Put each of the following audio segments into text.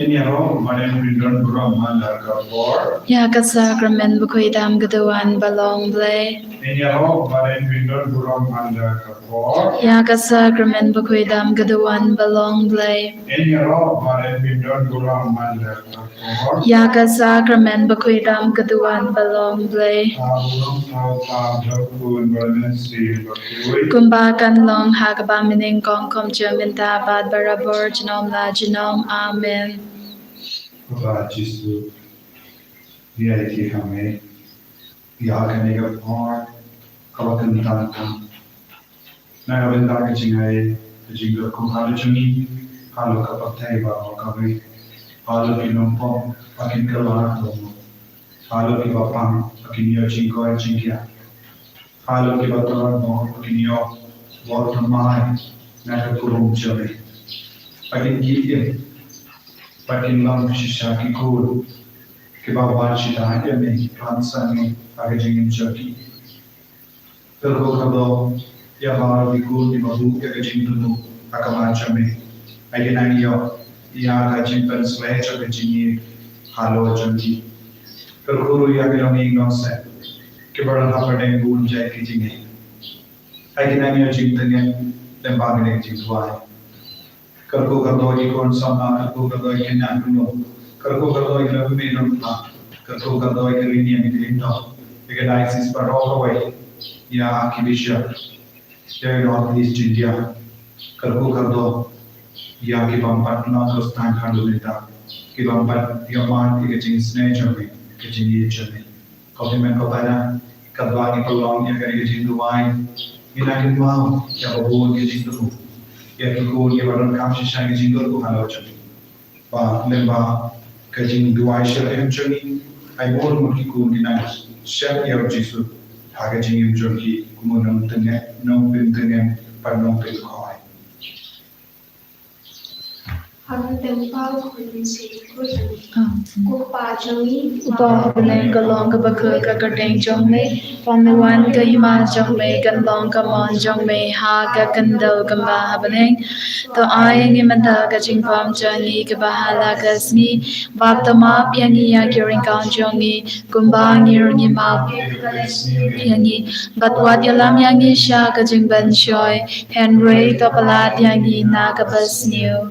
Ya ka sacrament bukoi dam gaduan balong blay. Ya ka sacrament bukoi dam gaduan balong blay. Ya ka sacrament bukoi dam gaduan balong blay. Kumba kan long hagaba mining kong kom jaminta bad barabor genom la genom amen. खुदा जिसु reality हमें यहाँ करने का और कवकन तांतन नया बंदा के चिंगाए जिंगर को हालो चुनी हालो का पत्ते बाबा कभी हालो की नंपो अकिन कलाना तो हालो की बापां अकिन यो चिंको है चिंकिया हालो की बातों बहुत अकिन यो वर्तमान नया कुरुम चले अकिन कीते Pakin lang shisha cool, Kibaba Chita, Yemi, Hansani, Agajing Chucky. Pilkokabo, Yamara, the cool, the Mabu, Agajing Tunu, Akamachame, Agananio, Yaga Chimpan Sledge of the Genie, Halo Junki. Pilkuru Yagalami no set, Kibaran Hapadang Goon Jackie Jingi. Agananio Jintan, then bargaining Jingwai. Karko kardo ikon sama karko kardo ikan nyangkuno karko kardo ikan lagu minum tak karko kardo ikan ini yang dilintas ikan ISIS pada orang ya akibisha ya Northeast India karko kardo ya kibampat na terus tang kandu nita kibampat yaman ikan Jingisynei jamai ikan Jingisynei kopi men kota na kadwani pelong ya kan ikan Jinduai inakin mau ya babun ikan Jindu ya kiko ye baron kam shisha ke jingle ko halo chani ba lemba ke jing duai shel em chani ai bol mu ki ko ni na shel ya jisu ha ke jing em chani kumo nam tenge no bin tenge par no pil khoi Hằng tempal kulinsi kupa jangi Upa beneng kalong ka bakul ka kateng jong me pamuan ka hima jong me kan long ka mon jong me ha ka kandal ka ba beneng to ayeng imanta ka jingpam jangi ka bahala ka sni bap to map yangi ya kiring kaun jongi kumbang ngi map yangi batwat yalam yangi sha ka jingban shoy henry to palat yangi na ka basniu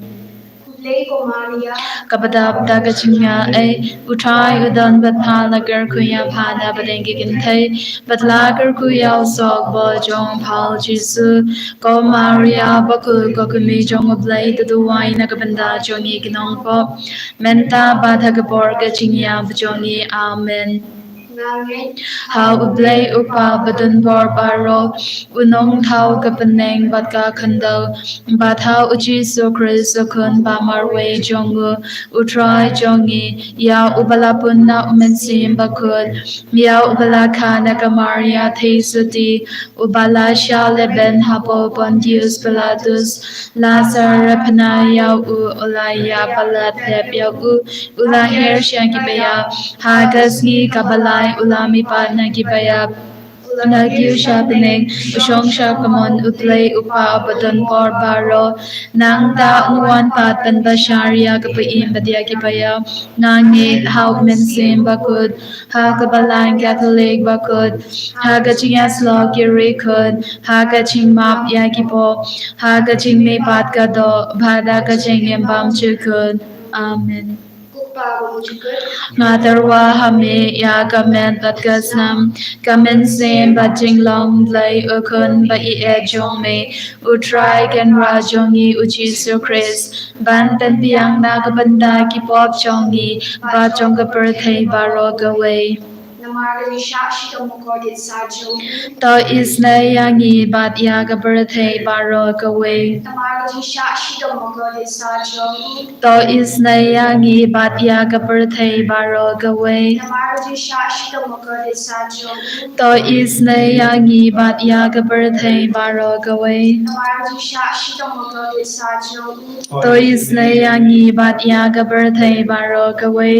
Kabadab daga chinya ay utrai udan batha lagar kuya phana badengi ginthai batlagar kuya sok bo jong phal jisu ko maria bakul ko kumi jong oblay duduwai nagabanda jongi ginong po menta badha gabor ga chinya bjongi amen How ublay upa badun bor baro unong thau kapaneng bat ka khandau bat how uchi so kris so kun ba marwe jongu utrai jongi ya ubala punna umensim bakut ya ubala kana kamaria theisuti ubala shale ben hapo pontius pilatus lazar rapana ya u ulaya balat hep ya u ulaher shankibeya hagasni kabalai ulami pa nagibaya Nagyu shapining usong shakamon utlay upa abadan por baro nang ta nuan pat pan basharia kapaim badia kipaya nangi how mensim bakud ha kabalang catholic bakud ha gaching aslo kirikud ha gaching map yakipo ha gaching me pat kado bhada gaching embam chukud amen Ngadarwa hame ya kamen bat kasnam kamen sem bat jinglong lay ukun ba I jong me utrai ken ra jongi uchi su Chris ban tan piang na kabanda ki pop jongi ba jong ka birthday baro gawe To is na yangi bat ya ka birthday baro gawe To is na yangi bat ya ka birthday baro gawe To is na yangi bat ya ka birthday baro gawe To is na yangi bat ya ka birthday baro gawe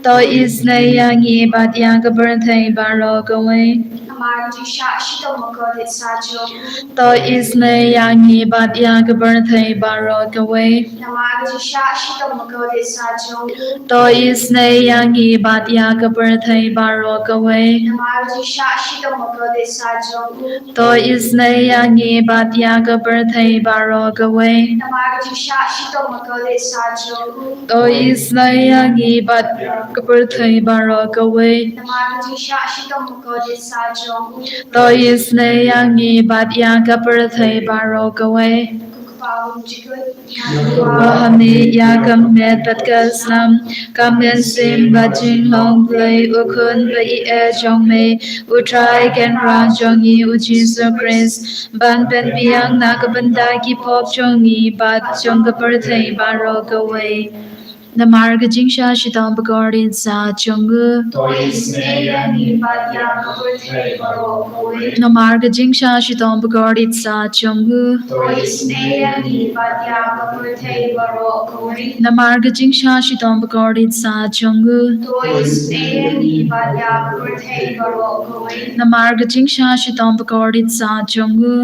To is na yangi bat ya ka birthday baro gawe Kamartisha Shitomoko Sajo. To isne yangi bat ya kabarthai baro kawai. Kamartisha Shitomoko Sajo. To isne yangi bat ya kabarthai baro kawai. Kamartisha Shitomoko Sajo. To isne yangi bat ya kabarthai baro kawai. Kamartisha Shitomoko Sajo. To isne yangi bat kabarthai baro kawai. Kamartisha Shitomoko Sajo. To isne yangi bat ya kabarthai baro kawai. Wahami ya kamet bat kaslam kamen sim bajing long play ukun bai e jong me utrai ken ra jong yi Jesus Christ ban pen biang na kabanda ki pop jong yi bat jong ka perthai baro kawai. Namarga jingsha shitang bagardin sa chungu. Namarga jingsha shitang bagardin sa chungu. Namarga jingsha shitang bagardin sa chungu. Namarga jingsha shitang bagardin sa chungu.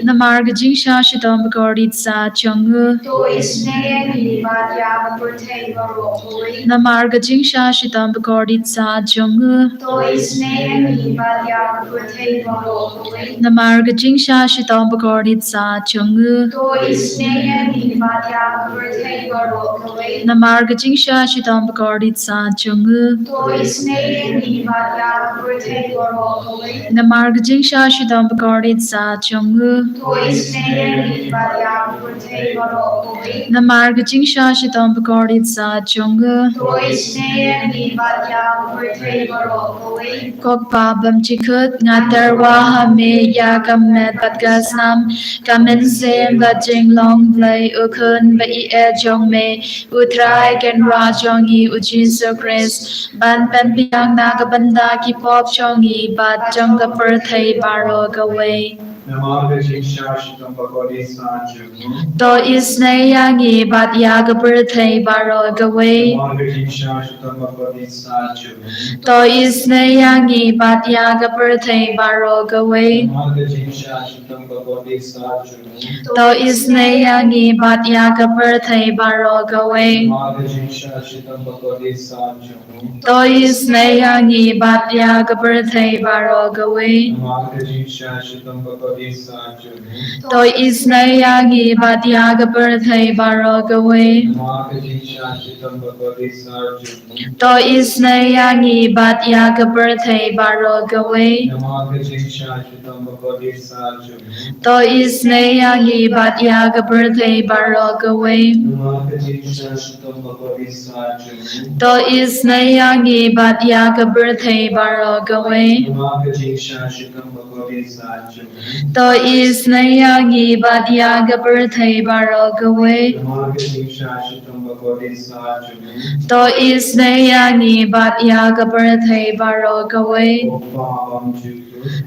Namarga jingsha shitang bagardin sa chungu. Namarga jingsha shitang bagardin sa chungu. Namarga jingsha shitang bagardin sa chungu. Namarga jingsha shitang bagardin sa chungu. Namarga jingsha shitang bagardin sa chungu. Namarga jingsha shitang bagardin sa chungu. Kokpa bam chikut ngatar wahame ya kamet batgasnam kamen sem bajing long play ukun bai e jong me utrai ken ra jong yi Jesus Christ ban pen biang na kabanda ki pop jong yi bat jong ka perthai baro kawai. To isne yangi bat ya ka perthai baro kawai. To isne yangi bat ya ka perthai baro kawai. To isne yangi bat ya ka perthai baro kawai. To isne yangi bat ya ka perthai baro kawai. To isne yangi bat ya ka perthai baro kawai. To isne yangi bat ya ka perthai baro kawai. To isne yangi bat ya ka perthai baro kawai. To isne yangi bat ya ka perthai baro kawai. To isne yangi bat ya ka perthai baro kawai. To isne yangi bat ya ka perthai baro kawai.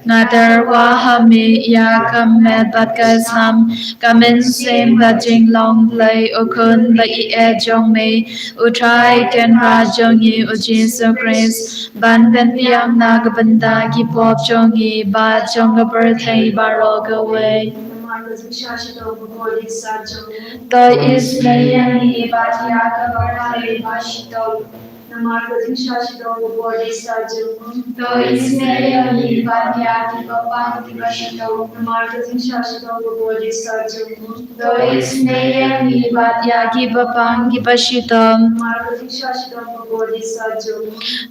Ngatar wahame ya kamet batgasam kamen sem bajing long play ukun bai e jong me utrai ken ra jong yi Jesus Christ ban pen biang na kabanda ki pop jong yi ba jong ka perthai baro kawai. To isne yangi bat ya ka perthai bashito. Namargating Shashito Body Sajum, to Ismay Badia Papa Tibashito, Namargating Shashito Body Sajum, to Ismay Badia kipapang kipashito. Namargating Shashito Body Sajum,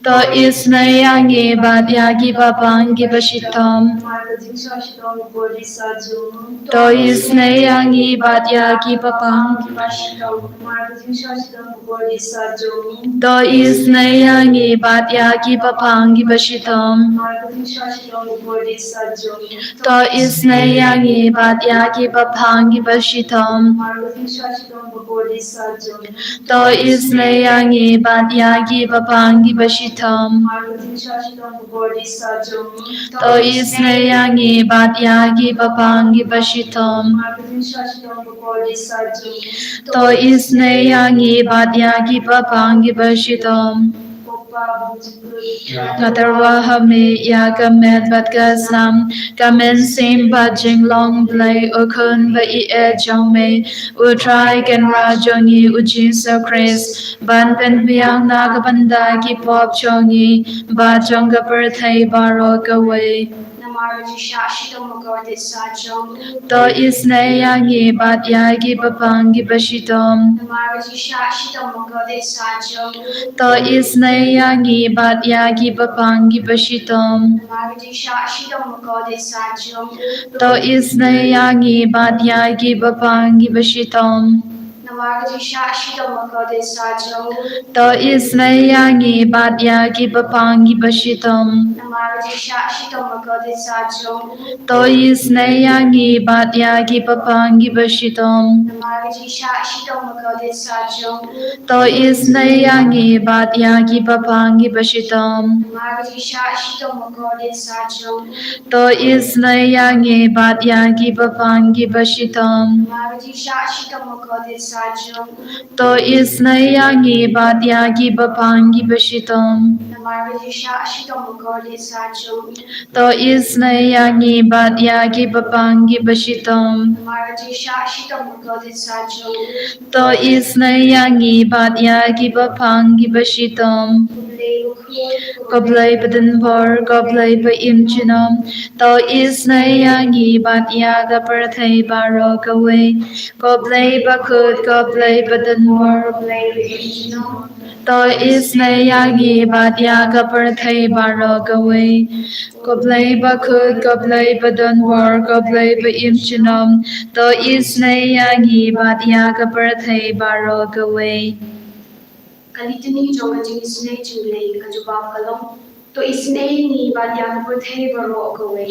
To isne yangi badia kipapang kipashito. Namargating Shashito Body Sajum, To isne yangi badia kipapang kipashito, Namargating Shashito Body Sajum, To isne yangi badia kipapang kipashitom. To isne yangi badia kipapang kipashitom. To isne yangi badia kipapang kipashitom. To isne yangi badia kipapang kipashitom. To isne yangi badia kipapang kipashitom. Ngatarwa hame ya gamet bat gasam gamen sim bat jing long blay ukun ba I e jong me utrai gen ra jongi uji so Chris ban pen biang na gabanda ki pop chongi ba jong ga per thai baro gawai to isne yangi bat yagi bapangi bashitom to isne yangi bat yagi bapangi bashitom to isne yangi bat yagi bapangi bashitom to isne yangi bat yagi bapangi bashitom to isne yangi bat yagi bapangi bashitom to isne yangi bat yagi bapangi bashitom to isne yangi bat yagi bapangi bashitom to isne yangi bat yagi bapangi bashitom to isne yangi bat yagi bapangi bashitom to isne yangi bat yagi bapangi bashitom Goblay badan vor goblay ba imchinom to isne yangi bat yaga perthai baro gaway goblay bakut goblay badan vor to isne yangi bat yaga perthai baro gaway goblay bakut goblay badan vor goblay ba imchinom to isne yangi bat yaga perthai baro gaway Kalitini Jong Jingisynei Jinglei Kajubab Kalong to isnei ni badya kapurthei baro gawai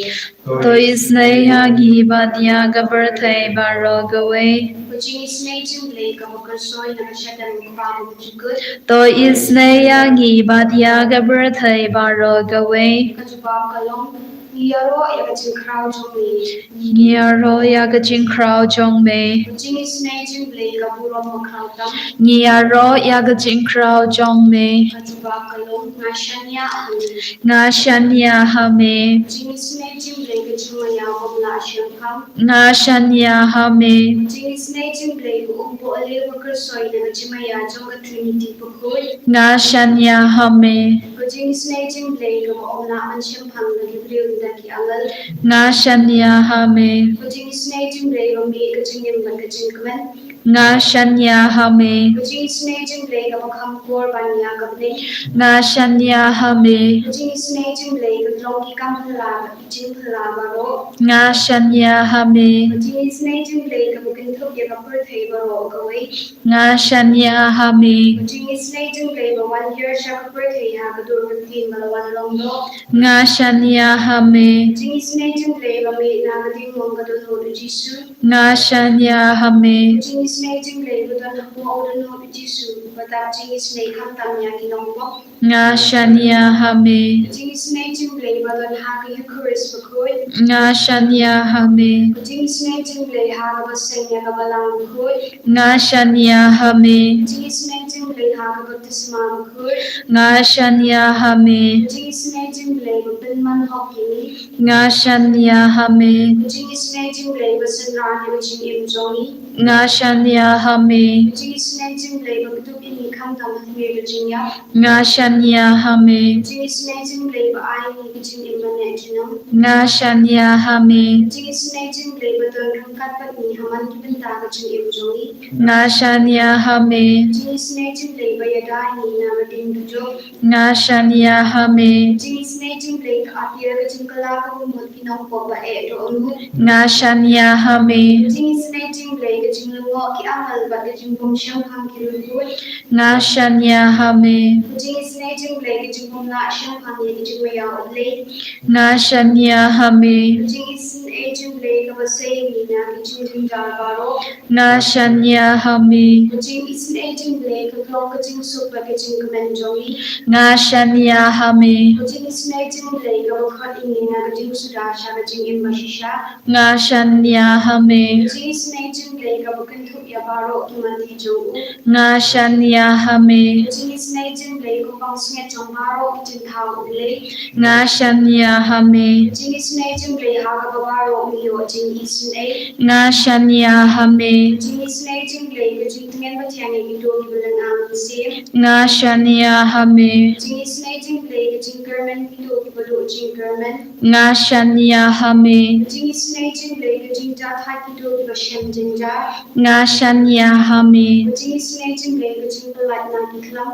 to isne yangi bat yaga perthai baro gaway Jingisynei Jinglei kamukarsoi na shadan mukbang jikut to isne yangi bat yaga perthai baro gaway Kajubab Kalong Yaro yakachin crowd jongmi Nyaro yaga jinkrao jongme Jingisynei Jinglei kapuro makrautam Nyaro yaga jinkrao jongme Kajubab Kalong Ngashanya Ahami nga shanya hame Jingisynei Jinglei kajumaya wabla shankam nga shanya hame Jingisynei Jinglei umpo ale wakarsoi na kajumaya jonga Trinity Pukul nga shanya hame Jingisynei Jinglei kama ansham phangna libriu daki angal nga shanya hame Jingisynei Jinglei mi kajingim ban kajingkaman nga shanya hame Jingisynei Jinglei kama khamkor banya kapne nga shanya hame Jingisynei Jinglei kadlong ki kamhala jinghala baro nga shanya hame Jingisynei Jinglei kama kinthok ya kapur thei baro kawai nga shanya hame Jingisynei Jinglei ba 1 year sha kapur thei ha kadur tin malawan longdo nga shanya hame Jingisynei Jinglei ba mi na kading mong kadul ho jisu nga shanya hame Jingisynei Jinglei ba dan ho odun ho jisu bata Jingisynei kham tam ya ki longbo nga shanya hame Jingisynei Jinglei ba dan ha ki kuris bakoi nga shanya hame Jingisynei Jinglei ha ba senya ka balang bakoi nga shanya hame Jingisynei Jinglei ha ka baptisma bakoi nga shanya hame Jingisynei Jinglei ba pinman hoki nga shanya hame Jingisynei Jinglei ba sanran ya jingim jongi nga shanya hame Jingisynei Jinglei ba kutubi ni kham tam thme ba jingya nga shanya hame Jingisynei Jinglei ba ai ni jingim mane jinam nga shanya hame Jingisynei Jinglei ba don kam kat pat ni haman ki bin da ba jingim jongi nga shanya hame Jingisynei Jinglei ba yadai ni na ba din jo nga shanya hame Jingisynei Jinglei ka apira ba jingkala ka mut ki nong po ba e do mu nga shanya hame Jingisynei Jinglei ka jingluo ki amal ba ka jingbom sham kham ki lu nga shanya hame Jingisynei Jinglei ka jingbom la sham kham ye ki jingmaya le nga shanya hame Jingisynei Jinglei ka ba sei ni na ki jingjing dar baro nga shanya hame Jingisynei Jinglei ka klong ka jingsup ba ka jingkamen jongi nga shanya hame Jingisynei Jinglei ka ba khat ni na gajing suda sha gajing imbashisha. Nga shanya hame. Jingisynei jinglei kabukan thuk ya baro kimanti jongu. Nga shanya hame. Jingisynei jinglei kupang sungai chambaro jintau ulei. Nga shanya hame. Jingisynei jinglei haga babaro miyo jingisynei. Nga shanya hame. Jingisynei jinglei gajing tengen batiang ido gibelang angse. Nga shanya hame. Jingisynei jinglei gajing german ido gibelu german. Nga shanya hame. Jingisynei jinglei gajing jathai ido gibashem jinja. Nga shanya hame. Jingisynei jinglei gajing belat na giklam.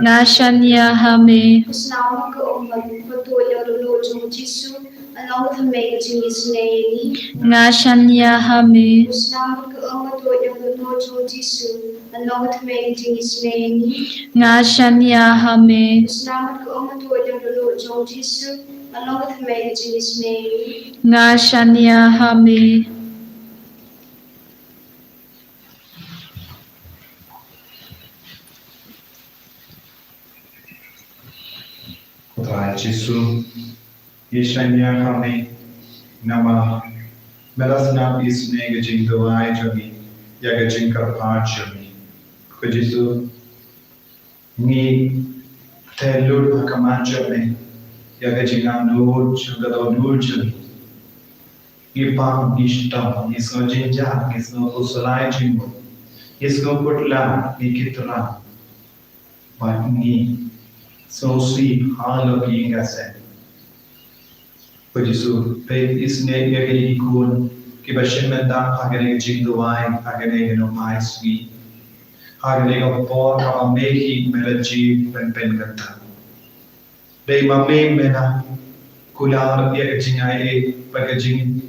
Nga shanya hame. Kusnamu ke ombak betul yang dulu jong jisu. Along with me jingisynei ni. Nga shanya hame. Kusnamu ke ombak betul yang dulu jong jisu. Along with me jingisynei ni. Nga shanya hame. Kusnamu ke ombak betul yang dulu jong jisu. Along with me jingisynei ni. Nga shanya hame. Putra Yesus, Yeshanya kami nama melasna isne gajing doai jami ya gajing karpar jami. Ko Yesus ni telur hakaman jami ya gajing anur chugado nur jami. Ipam ishtam isno jinja isno usulai jimbo isno putla ikitra ni so sweet halo kiinga se Pujisu pe isne yagi ikun ki bashimenda hagane jingduai hagane no mai sweet hagane go por ka mehi melaji pen gata dei mame mena kular ya jingai pagajing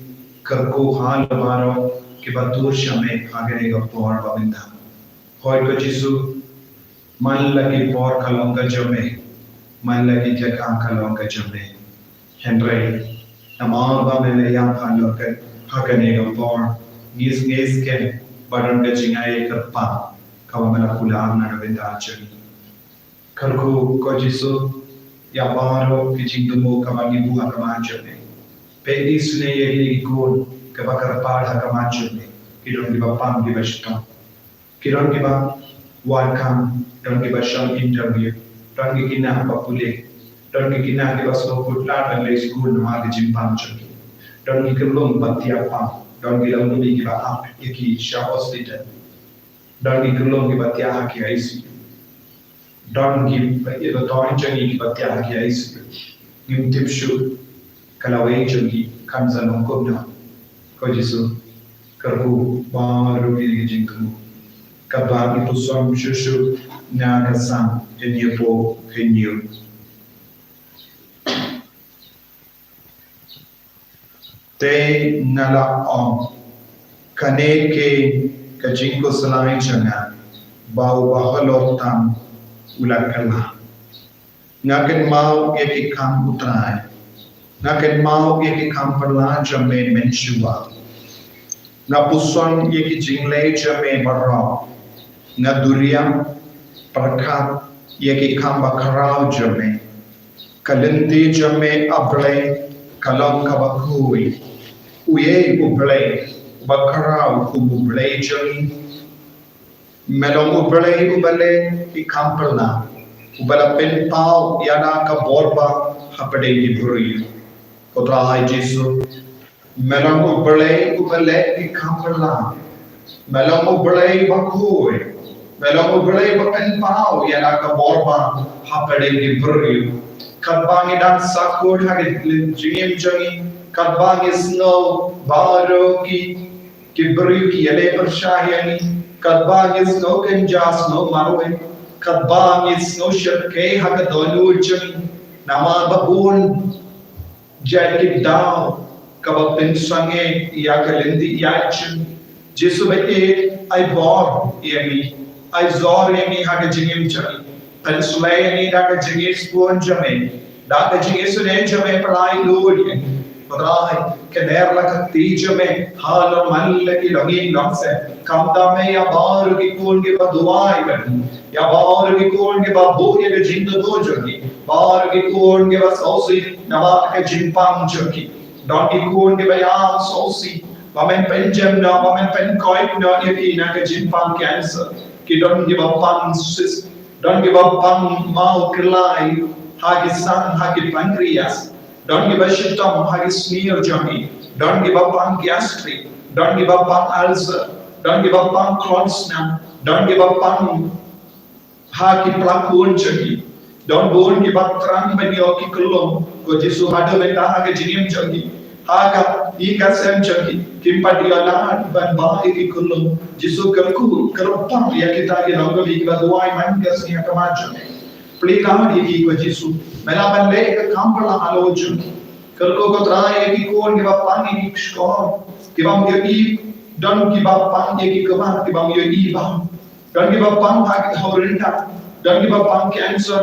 karko hal maro ki batur shame hagane go por babinda hoy ko jisu man lagi por kalonga jame man lagi jaka kalonga jame Henry namaba mele yang kalonga hagane go por ngis ke badan ga jingai karpa kawamela kular na gabinda chani karko ko jisu ya baro ki jingdumo kamangi buha kamanjame Pedi sune yegi ikon kabakar pada kamanjame kidon giba pam giba shtam kidon giba welcome don't give a short interview don't give ina papule don't give ina give us no good lad and school no mag jim pancho don't give lum batia pam don't give lum give up yaki sha hospital don't give lum give batia haki ICU don't give the don't jangi give batia haki ICU give tip shoot kalawai jangi kanza no komna ko jisu karbu baru gi jingku kabang itu som shushu na kasam enyepo henyu te nala om kane ke kajing ko salai changa bau bahalo tam ulakala ngaken mau eki kam utrai ngaken mau eki kam parla jame menshua na puson eki jingle jame barra na duria perkat yaki kamba karau jame kalindi jame abre kalong kabakui uye uble bakarau uble jami melong uble ubale ikampalna ubala pen pau yana ka borba hapade liburi kotra hai jesu melong uble ubale ikampalna melong uble bakui Melong ublay bakan pao yana ka borba hapade liburi kadbangi dan sakut hagit jingim jangi kadbangi snow baro ki buri ki ele persyayani kadbangi snow kenja snow marwe kadbangi snow shirke hagadonu jangi nama babun jadi daw kabapin sange ya kalindi ya chin jesu bete ay bor yemi I zor yemi haga jingim chani tan sulay ni daga jingis pon jame daga jingis ne jame palai lori Kodrai, Kedera Katijame, Halo Malaki Longin Longse, Kamdame Yabar Gikun give a Duai, Yabar Gikun give a book give a Jinda Dojoki, Bar Gikun give us also Navaka Jimpang Joki, Don Gikun give a Yam Sosi, Wamen Penjam, no Wamen Pencoin, no Yaki, Naka Jimpang cancer, Kidon give a pun sis, don't give up pun mouth kilai, Hagisan, Hagi pancreas. Don't give a shit on hagi smear junkie. Don't give up on gastric. Don't give up on ulcer. Don't give up on Crohn's. Don't give up on hagi plakun junkie. Don't go and give up tran when you are kulum. Go Jesu hadu venta hagi jinium junkie. Haga ika sem junkie. Kimpatiala ban ba iki kulum. Jesu kalku kalupang yakita ginongo viva duai mangas ni akamajo. Pelikan iki ko Jesu. Melaban le kampala halojun. Kalko ko try ki kon give up pani skor. Kibam ge don't give up pan ye ki kaman kibam ye ibam. Don't give up pan horinta. Don't give up pan cancer.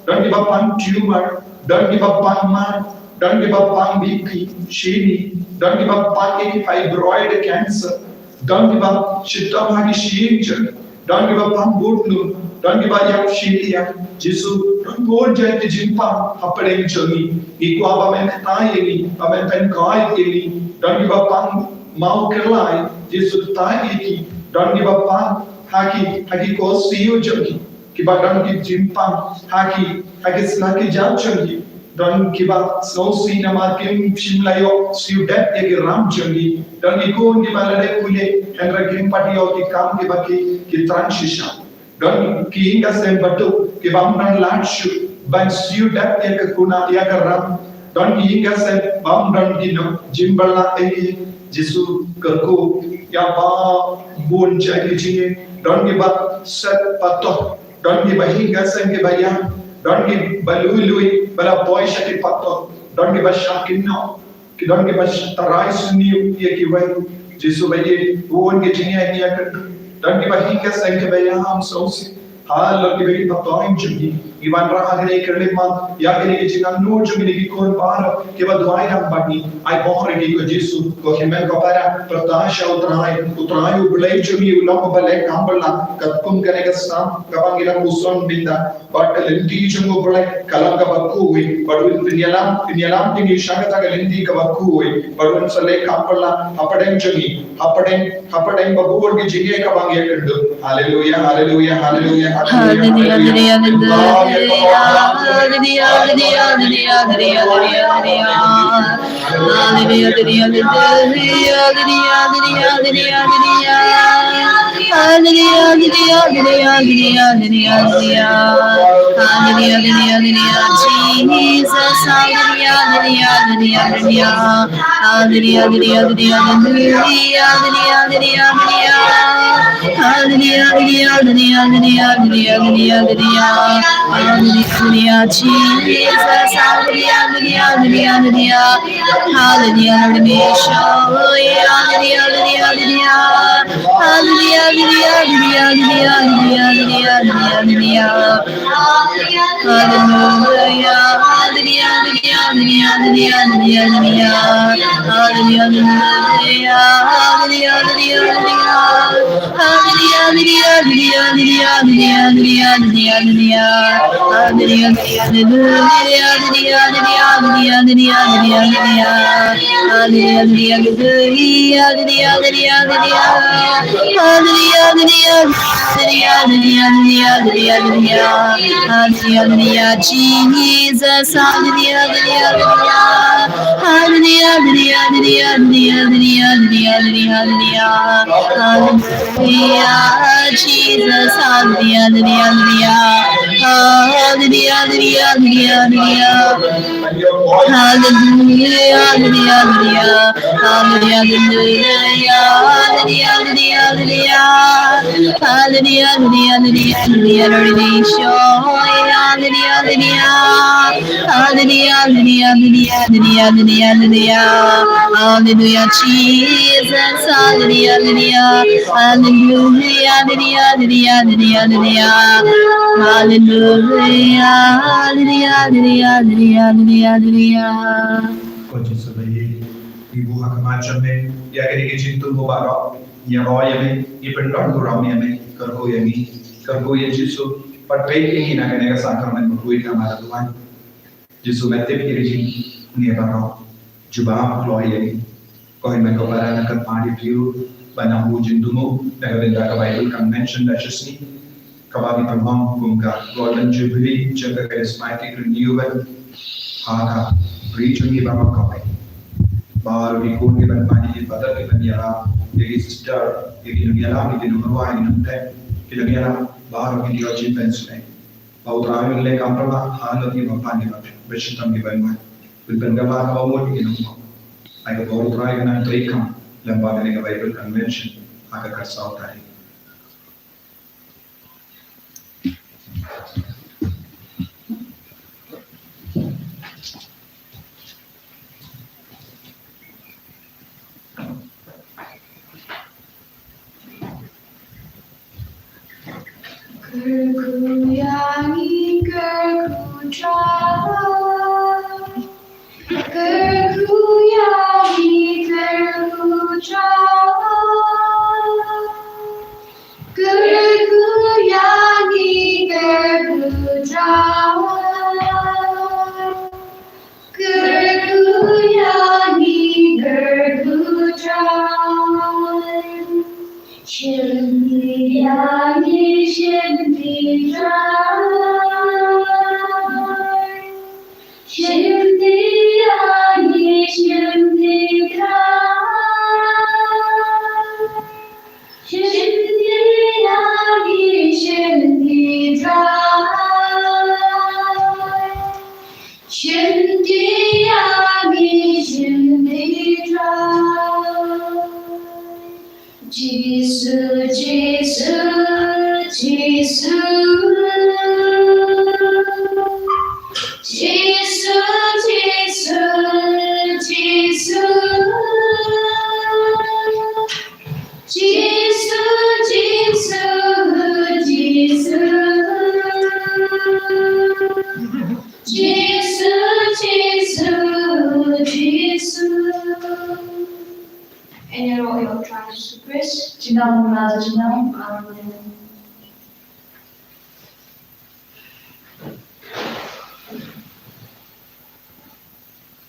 Don't give up pan tumor. Don't give up pan man. Don't give up pan BP, shini. Don't give up pan ye fibroid cancer. Don't give up shitam hagi shinja. Don't give up pan budnu. Don't give up yak shilia. Jesu, don't go jet the jimpa, happening journey. Equal amen tai, amen pen koi, don't give up on Mount Kerlai, Jesu tai, don't give up on haki ko see you journey. Kiba don't give jimpa, haki snaki jab journey. Don't give up snow cinema, Kim Shimlayo, see you death a ram journey. Don't go and give a lade pule, and a kim party of the kam ki transisha. Don't king as them batu, give up and land shoot, but you that take a kuna yagaram. Don't king as them bum don't gino, Jimbala a Jesu Kurku, Yaba, Boon Jagiji, don't give up set pato, don't give a hingas and give a yam, don't give Balului, but a boy shaki pato, don't give a shakino, don't give a tarais new yakiway, Jesu Baye, won't get in don't give a hinkas and give a yam sauce. Halo give a point jumbi. Ivan Rahane Kerliman, Yakini no Jumini Kon Bar, give a Dwayam Bani. I bought it to Jesu, Kohimen Kopara, Pratasha Utrai, Blake Jumi, Lokobalek, Ambala, Katkum Kanegasam, Kabangila Muson Binda, but a Linti Jumbo, Kalanga Bakui, but with Pinyalam Tini Shakata Linti Kabakui, but when Sale Kampala, Hapadem Jumi, Hapadem Babu, Gijia Kabang. Hallelujah, hallelujah, hallelujah. Jisu bayi ibu hakamacam me ya kini kecintu mo baro ya roya me ipen dong kurang me kerko ya Jisu patpei ini na kene ka sakramen mo kuit kamara Tuhan Jisu mete piriji ni baro jubah kloya ni kohin me ko para na kat padi piu banang bujin dumo na benda ka Bible convention da chesni kababi pamam kumka golden jubilee jaga charismatic renewal haka preach ni baro kawai baru di kun giban pani di badar giban yara jadi sister jadi yara di nomor wah ini nanti kita yara baru di wajib pensiun bau terakhir le kamera hal di bapak di bapak bersyukur giban mah giban gambar bau mau di nomor ayo baru terakhir nanti ikam lembaga dengan Bible convention agak kersau tadi Kerku yangi kerku jalan, kerku yangi kerku jalan, kerku yangi kerku jalan, kerku yangi kerku jalan. Shinti yangi shinti drai, shinti yangi shinti drai, shinti yangi shinti drai, shinti yangi shinti drai. Jesus, Jesus, Jesus, Jesus, Jesus, Jesus, Jesus, Jesus, Jesus, Jesus. And you're all trying to suppress. Jinang, Amen.